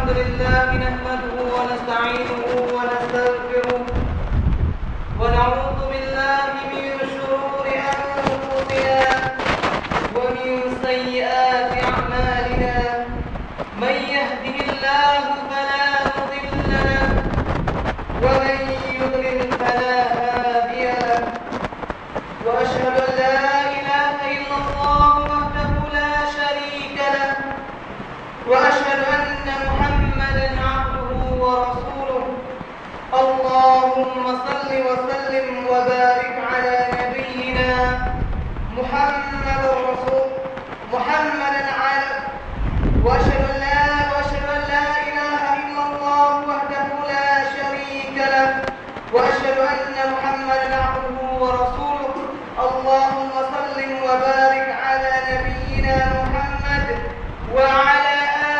الحمد لله نحمده ونستعينه ونستغفره ونعوذ بالله من شرور أنفسنا ومن سيئات أعمالنا من يهده الله فلا مضل له ومن يضلل فلا هادي له وأشهد أن لا إله إلا الله وحده لا شريك له وأشهد أن محمدا عبده ورسوله اللهم صل وسلم وبارك على نبينا محمد على وأشهد أن لا إله إلا الله وحده لا شريك له وأشهد أن محمدا عبده ورسوله اللهم صل وبارك على نبينا محمد وعلى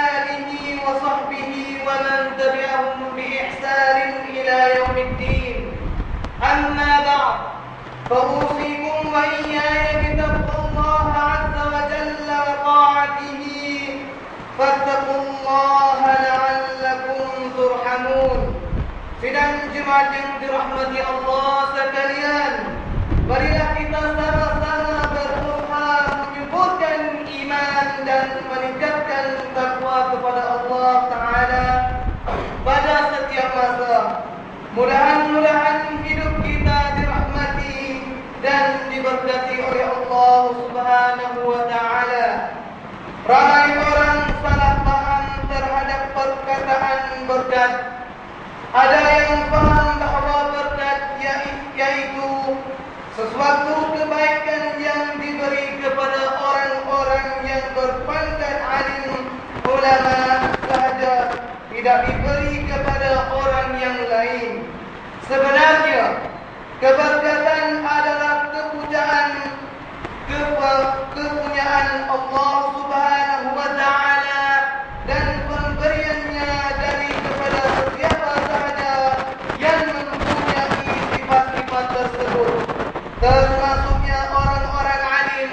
آله وصحبه ومن تبعهم بإحسان إلى يوم الدين أما بعد فأوصيكم وإياي بتقوى الله عز وجل وطاعته فاتقوا الله لعلكم ترحمون. Sidang jemaat yang dirahmati Allah sekalian, marilah kita sama-sama berusaha menyuburkan iman dan meningkatkan takwa kepada Allah Ta'ala pada setiap masa. Mudah-mudahan hidup kita dirahmati dan diberkati oleh Allah Subhanahu wa Ta'ala. Ramai orang salah paham terhadap perkataan berkat. Ada yang paham bahawa berkat yaitu sesuatu kebaikan yang diberi kepada orang-orang yang berpangkat alim ulama sahaja, tidak diberi kepada orang yang lain. Sebenarnya keberkatan adalah kepunyaan Allah Subhanahu wa Ta'ala dan pemberiannya dari kepada sesiapa sahaja yang mempunyai sifat-sifat tersebut, termasuknya orang-orang alim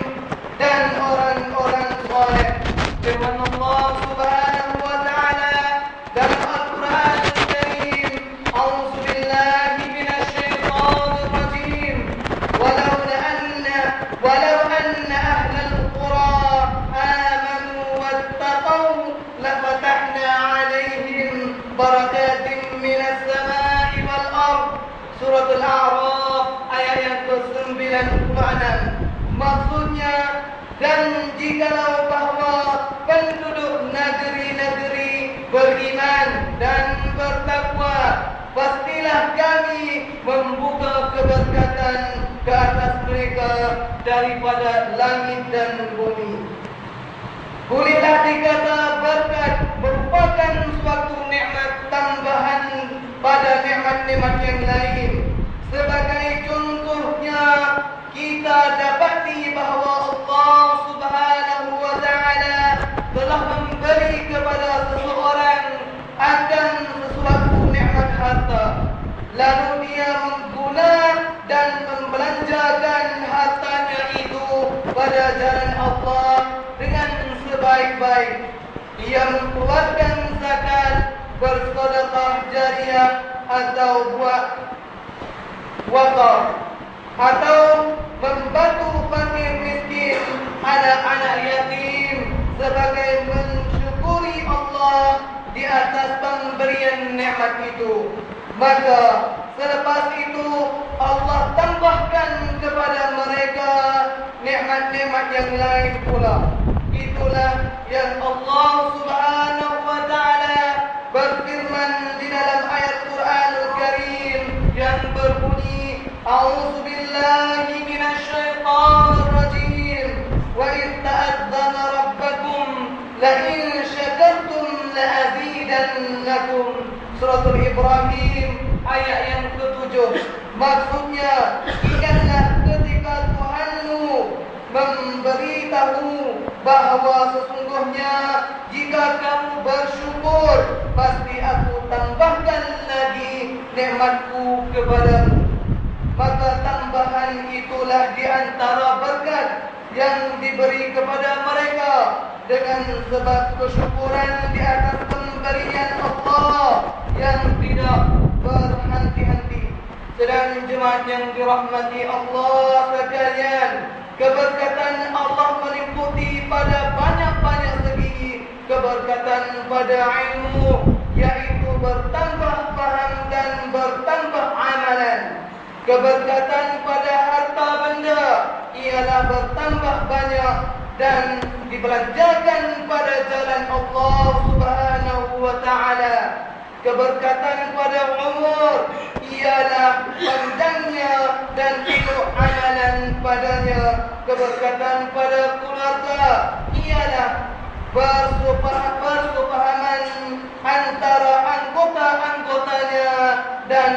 dan orang-orang saleh. Firman Allah Subhanahu wa Ta'ala dalam Al-Quran Al-Karim, A'udzu billahi minasyaitonir rajim. Walau anna ahlal qura amanu wattaqau lafatahna 'alaihim barakatin minas samai wal ard. Surah Al-A'raf ayat yang ke-96. Maksudnya, dan jikalau bahawa penduduk negeri-negeri beriman dan bertakwa, pastilah kami membuka keberkatan ke atas mereka daripada langit dan bumi. Bolehlah dikata berkat merupakan suatu nikmat tambahan pada nikmat-nikmat yang lain. Sebagai contohnya, kita dapati bahawa Allah Subhanahu wa Ta'ala telah memberi kepada seseorang akan sesuatu nikmat harta, lalu dia mengguna dan membelanjakan hartanya itu pada jalan Allah dengan sebaik-baik. Dia mengeluarkan zakat, bersedekah jariah atau buat wakaf, atau membantu fakir miskin, anak-anak yatim sebagai mensyukuri Allah di atas pemberian nikmat itu. Maka selepas itu Allah tambahkan kepada mereka nikmat-nikmat yang lain pula. Itulah yang Allah Subhanahu wa Ta'ala berfirman di dalam ayat Quranul Karim yang berbunyi, A'udzu billahi minasyaitonir rajim. Wa idh ta'adzana rabbakum la in syakartum la azidannakum. Surah Ibrahim ayat yang ke-7. Maksudnya, ingatlah ketika Tuhanmu memberitahu bahawa sesungguhnya jika kamu bersyukur, pasti aku tambahkan lagi nikmatku kepadamu. Maka tambahan itulah di antara berkat yang diberi kepada mereka dengan sebab kesyukuran di atas pemberian pemberian Allah yang tidak berhenti-henti. Sedang jemaat yang dirahmati Allah sekalian, keberkatan Allah meliputi pada banyak-banyak segi. Keberkatan pada ilmu, yaitu bertambah faham dan bertambah amalan. Keberkatan pada harta benda ialah bertambah banyak dan dibelanjakan pada jalan Allah Subhanahu wa taala. Keberkatan pada umur ialah panjangnya dan penuh amalan padanya. Keberkatan pada keluarga ialah bersepahaman antara anggota-anggotanya dan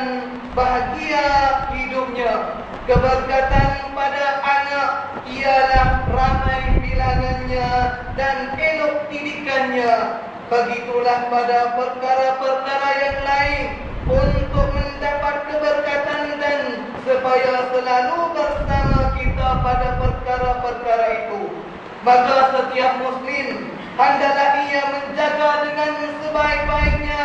bahagia hidupnya. Keberkatan pada anak ialah ramai bilangannya dan elok didikannya. Begitulah pada perkara-perkara yang lain untuk mendapat keberkatan dan supaya selalu bersama kita pada perkara-perkara itu. Maka setiap muslim hendaklah ia menjaga dengan sebaik-baiknya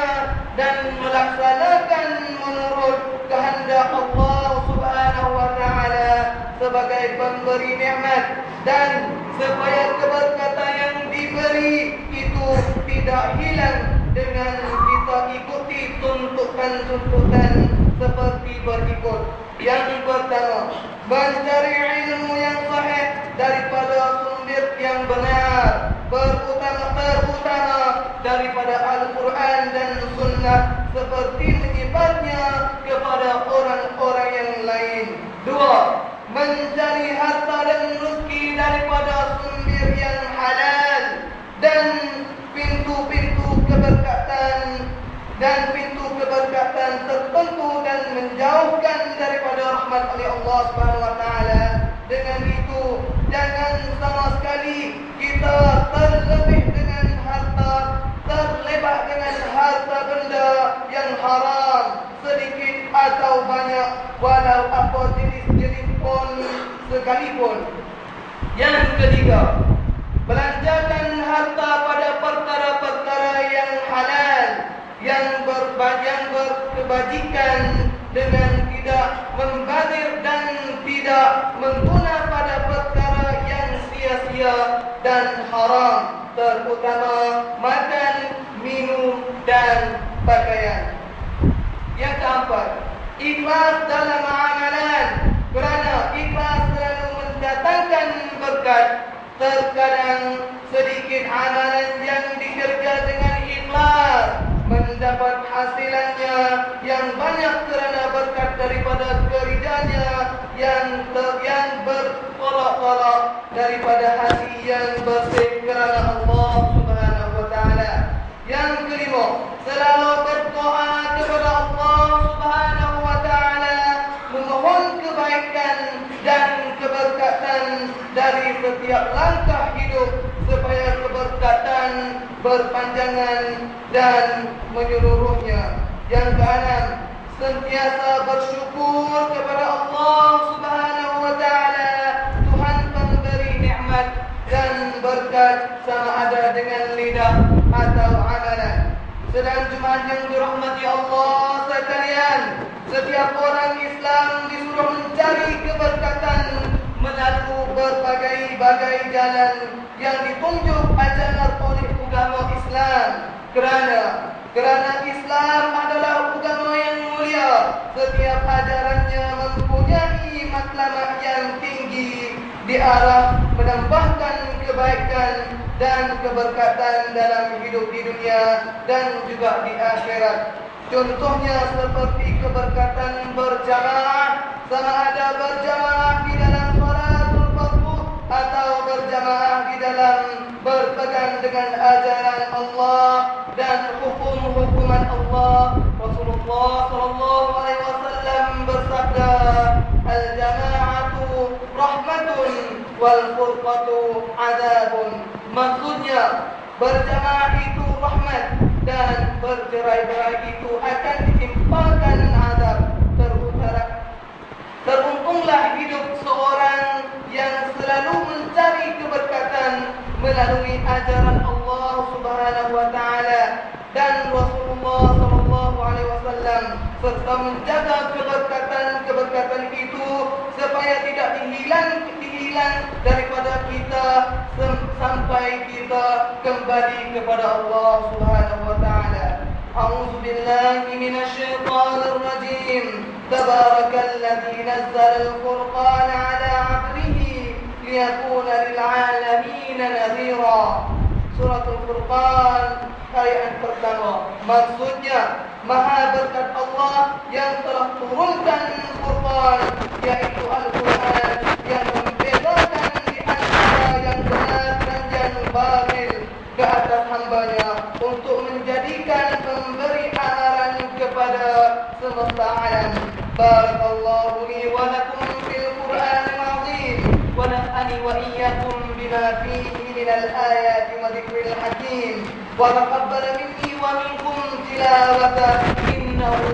dan melaksanakan menurut kehendak Allah Subhanahu wa taala sebagai pemberi nikmat, dan supaya keberkatan yang diberi itu tidak hilang dengan kita ikuti tuntutan seperti berikut. Yang pertama, mencari ilmu yang sahih daripada sumber yang benar, terutama daripada Al-Quran dan Sunnah, seperti menyebarnya kepada orang-orang yang lain. Dua, mencari harta dan rezeki daripada sumber yang halal dan pintu-pintu keberkatan tertentu dan menjauhkan daripada rahmat oleh Allah Subhanahu wa taala. Dengan itu, jangan sama sekali kita terlebih dengan harta, terlibat dengan harta benda yang haram, sedikit atau banyak, walau apa jenis-jenis pun sekalipun. Yang ketiga, belanjakan harta pada perkara-perkara yang halal, yang berkebajikan, dengan tidak membazir dan tidak mengguna pada perkara yang sia-sia dan haram, terutama makan, minum dan pakaian. Yang keempat, ikhlas dalam amalan, kerana ikhlas selalu mendatangkan berkat. Terkadang sedikit amalan yang dikerja dengan ikhlas mendapat hasilannya yang banyak kerana berkat daripada kerjanya yang bertolak-tolak daripada hati yang bersih kerana Allah Subhanahu wa taala. Yang kelima, selalu berdoa kepada Allah Subhanahu wa taala, memohon kebaikan dan keberkatan dari setiap langkah hidup, supaya keberkatan berpanjangan dan menyeluruhnya. Yang keenam, sentiasa bersyukur kepada Allah Subhanahu wa taala, Tuhan pemberi nikmat dan berkat, sama ada dengan lidah atau amalan. Sedang jemaah yang dirahmati Allah sekalian, setiap orang Islam disuruh mencari keberkatan melalui berbagai-bagai jalan yang ditunjuk ajaran oleh agama Islam. Kerana Islam adalah agama yang mulia, setiap ajarannya mempunyai matlamat yang tinggi di arah menambahkan kebaikan dan keberkatan dalam hidup di dunia dan juga di akhirat. Contohnya seperti keberkatan berjamaah, sama ada berjamaah di dalam salatul fardu atau berjamaah di dalam berpegang dengan ajaran Allah dan hukum-hukuman Allah. Rasulullah sallallahu alaihi wasallam bersabda, "Al-jama'atu rahmatun wal furqatu adzabun." Maksudnya, berjamaah itu rahmat dan bercerai-berai itu akan ditimpakan azab. Teruntunglah hidup seorang yang selalu mencari keberkatan melalui ajaran Allah Subhanahu wa taala dan wasallam, serta menjaga keberkatan-keberkatan itu supaya tidak hilang daripada kita sampai kita kembali kepada Allah Subhanahu wa taala. A'udzu billahi minasyaitonir rajim. Tabarakalladzi nazzala al-Furqana 'ala 'abdihi liyakuna lil 'alamin nadhira. Surah Al-Furqan ayat pertama. Maksudnya maha berkat Allah yang telah turunkan Al-Furqan, yaitu Al-Quran, yang membedakan di antara yang benar dan yang batil ke atas hambanya, untuk menjadikan pemberi amaran kepada semesta alam. Barakallahu li wa lakum fil Qur'anil azim, wa naf'ani wa iyyakum bima fihi minal ayati wa dzikril hakim, wa taqabbal minni wa minkum tilawata innahu